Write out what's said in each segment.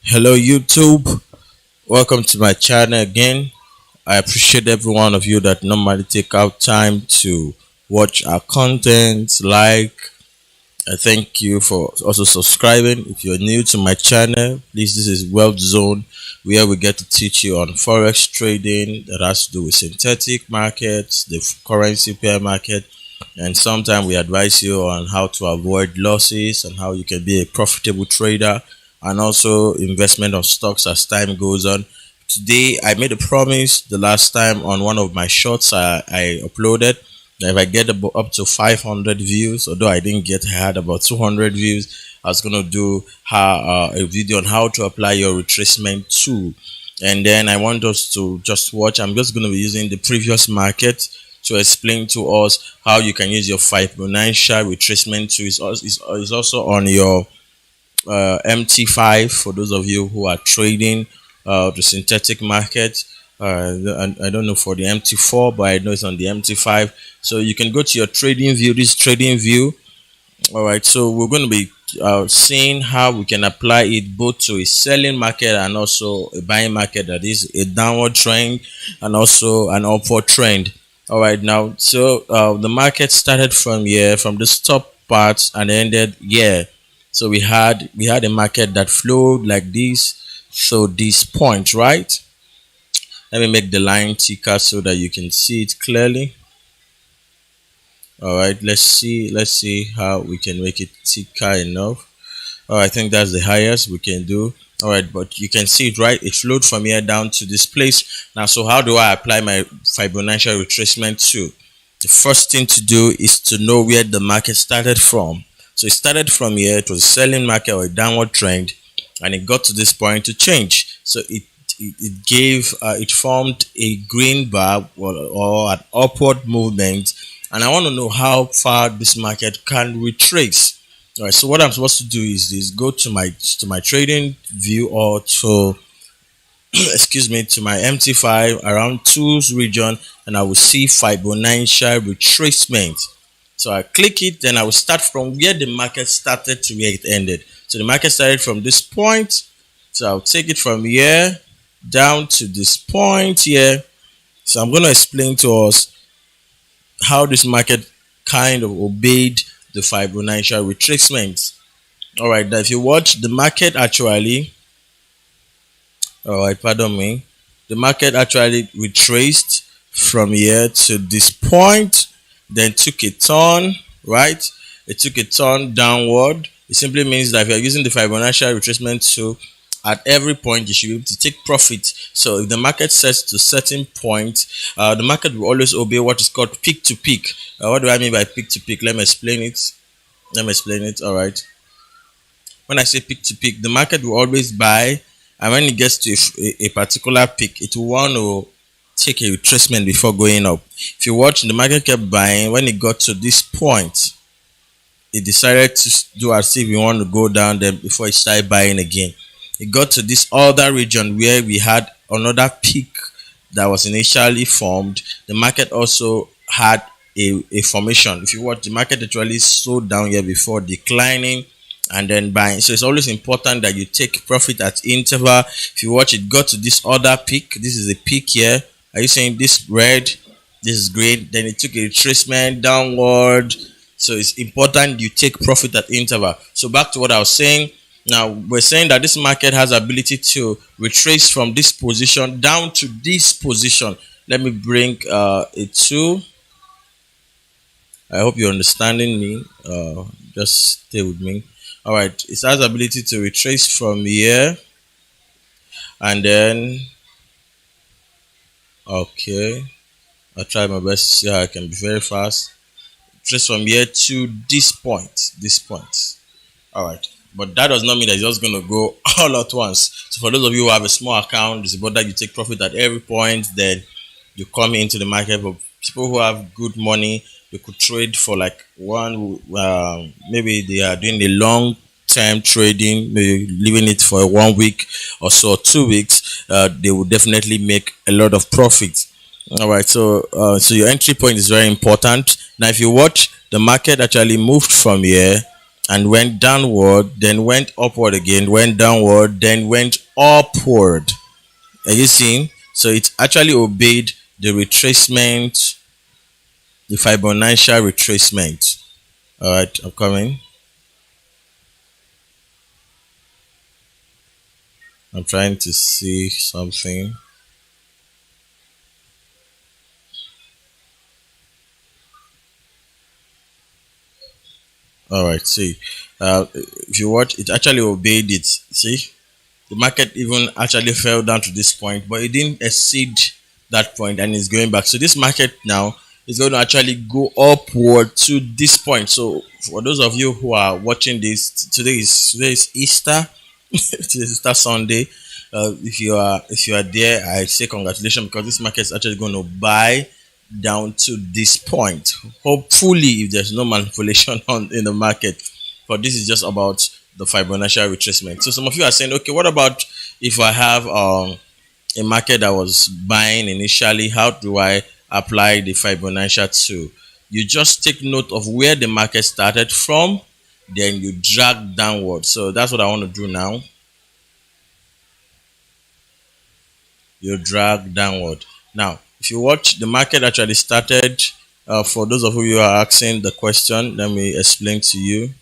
Hello YouTube, welcome to my channel again. I appreciate every one of you that normally take out time to watch our content. I thank you for also subscribing. If you're new to my channel, please, this is Wealth Zone, where we get to teach you on Forex trading that has to do with synthetic markets, the currency pair market, and sometimes we advise you on how to avoid losses and how you can be a profitable trader, and also investment of stocks as time goes on. Today I made a promise the last time on one of my shorts I uploaded that if I get up to 500 views, although I didn't get, I had about 200 views, I was going to do a video on how to apply your retracement tool. And then I want us to just watch. I'm just going to be using the previous market to explain to us how you can use your Fibonacci retracement tool. It's also on your MT5 for those of you who are trading the synthetic market. I don't know for the MT4, but I know it's on the MT5. So you can go to your trading view, this trading view. All right, so we're going to be seeing how we can apply it both to a selling market and also a buying market, that is a downward trend and also an upward trend. All right, now so the market started from here, from the top part, and ended here. So we had a market that flowed like this. So this point, right? Let me make the line thicker so that you can see it clearly. All right, let's see how we can make it thicker enough. I think that's the highest we can do. All right, but you can see it, right? It flowed from here down to this place. Now, so how do I apply my Fibonacci retracement tool? The first thing to do is to know where the market started from. So it started from here. It was a selling market or a downward trend, and it got to this point to change. So it formed a green bar or an upward movement, and I want to know how far this market can retrace. All right, so what I'm supposed to do is this: go to my trading view, or to excuse me, to my MT5 around tools region, and I will see Fibonacci retracement. So I click it, then I will start from where the market started to where it ended. So the market started from this point, so I'll take it from here down to this point here. So I'm going to explain to us how this market kind of obeyed the Fibonacci retracement. All right, now if you watch the market actually, all right, pardon me, the market actually retraced from here to this point, then took a turn, right? It took a turn downward. It simply means that if you're using the Fibonacci retracement tool, at every point you should be able to take profit. So if the market sets to certain point, the market will always obey what is called peak to peak. What do I mean by peak to peak? Let me explain it. All right, when I say peak to peak, the market will always buy, and when it gets to a particular peak, it will want to take a retracement before going up. If you watch, the market kept buying. When it got to this point, it decided to do as if we want to go down there before it started buying again. It got to this other region where we had another peak that was initially formed. The market also had a formation. If you watch, the market actually slowed down here before declining and then buying. So it's always important that you take profit at interval. If you watch, it got to this other peak. This is a peak here. Are you saying this red, this is green? Then it took a retracement downward. So it's important you take profit at interval. So back to what I was saying. Now we're saying that this market has ability to retrace from this position down to this position. Let me bring a tool. I hope you're understanding me. Just stay with me. All right, it has ability to retrace from here, and then okay, I'll try my best to see how I can be very fast. Trace from here to this point. All right, but that does not mean that it's just going to go all at once. So for those of you who have a small account, it's about that you take profit at every point, then you come into the market. But people who have good money, they could trade for like maybe they are doing a long term trading, maybe leaving it for 1 week or so, 2 weeks. They will definitely make a lot of profit. All right, so your entry point is very important. Now if you watch, the market actually moved from here and went downward, then went upward again, went downward, then went upward. Are you seeing? So it actually obeyed the retracement, the Fibonacci retracement. All right, I'm coming. I'm trying to see something. All right, see. If you watch, it actually obeyed it. See, the market even actually fell down to this point, but it didn't exceed that point and it's going back. So this market now is going to actually go upward to this point. So for those of you who are watching this, today is Easter. Today is Easter Sunday. If you are there, I say congratulations, because this market is actually going to buy down to this point. Hopefully, if there's no manipulation on in the market, but this is just about the Fibonacci retracement. So some of you are saying, okay, what about if I have a market that was buying initially? How do I apply the Fibonacci to? You just take note of where the market started from, then you drag downward. So that's what I want to do now. You drag downward. Now, if you watch, the market actually started. For those of you who are asking the question, let me explain to you.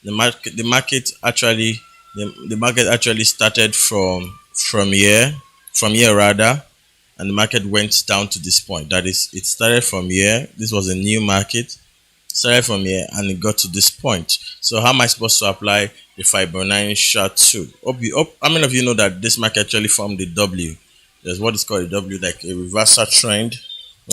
The market actually started from here rather, and the market went down to this point. That is, it started from here. This was a new market. Started from here and it got to this point. So how am I supposed to apply the Fibonacci to? How many of you know that this market actually formed the W? There's what is called a W, like a reversal trend.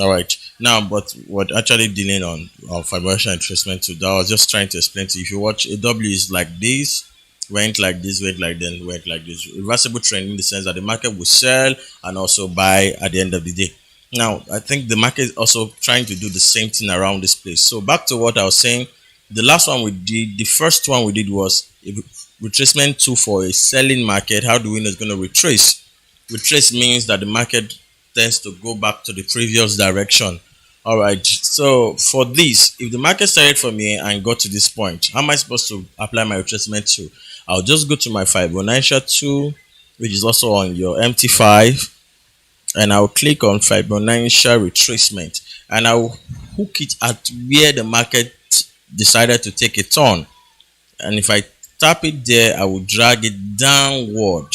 All right. Now, but what actually dealing on Fibonacci retracement to that, I was just trying to explain to you. If you watch, a W is like this, went like this, went like then, went like this. Reversible trend in the sense that the market will sell and also buy at the end of the day. Now, I think the market is also trying to do the same thing around this place. So back to what I was saying, the last one we did, the first one we did was a retracement tool for a selling market. How do we know it's going to retrace? Retrace means that the market tends to go back to the previous direction. All right. So for this, if the market started from here and got to this point, how am I supposed to apply my retracement tool? I'll just go to my Fibonacci tool, which is also on your MT5, and I'll click on Fibonacci retracement, and I'll hook it at where the market decided to take a turn. And if I tap it there, I will drag it downward.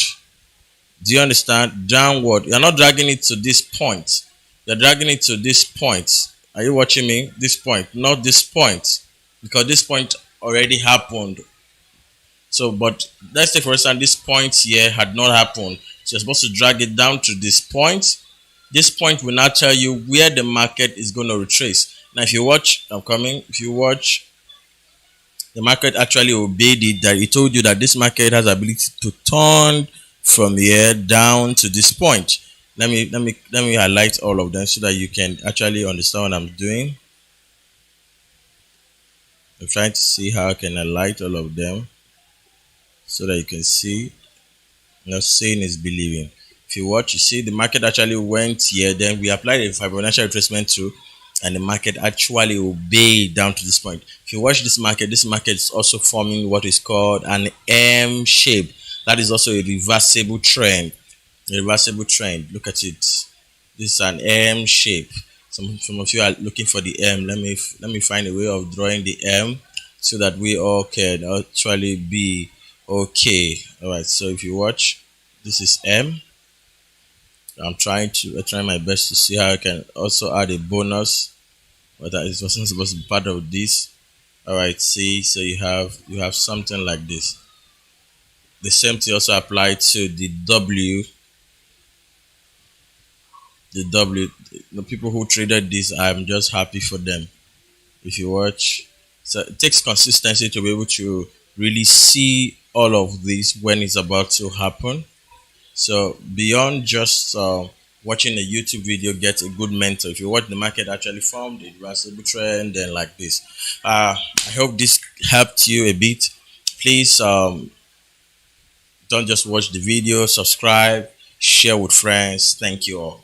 Do you understand? Downward. You're not dragging it to this point. You're dragging it to this point. Are you watching me? This point, not this point, because this point already happened. So, but let's say for instance, this point here had not happened. So you're supposed to drag it down to this point. This point will now tell you where the market is going to retrace. Now, if you watch, I'm coming. If you watch, the market actually obeyed it. That it told you that this market has ability to turn from here down to this point. Let me highlight all of them so that you can actually understand what I'm doing. I'm trying to see how I can highlight all of them so that you can see. Now, seeing is believing. If you watch, you see the market actually went here. Then we applied a Fibonacci retracement tool, and the market actually obeyed down to this point. If you watch this market is also forming what is called an M shape. That is also a reversible trend. A reversible trend. Look at it. This is an M shape. Some of you are looking for the M. Let me find a way of drawing the M so that we all can actually be okay. All right. So if you watch, this is M. I'm trying my best to see how I can also add a bonus, but that it wasn't supposed to be part of this. All right. See, so you have something like this. The same thing also applied to the W. The people who traded this, I'm just happy for them. If you watch, so it takes consistency to be able to really see all of this when it's about to happen. So beyond just watching a YouTube video, get a good mentor. If you watch the market actually formed a reversible trend, then like this. I hope this helped you a bit. Please don't just watch the video, subscribe, share with friends. Thank you all.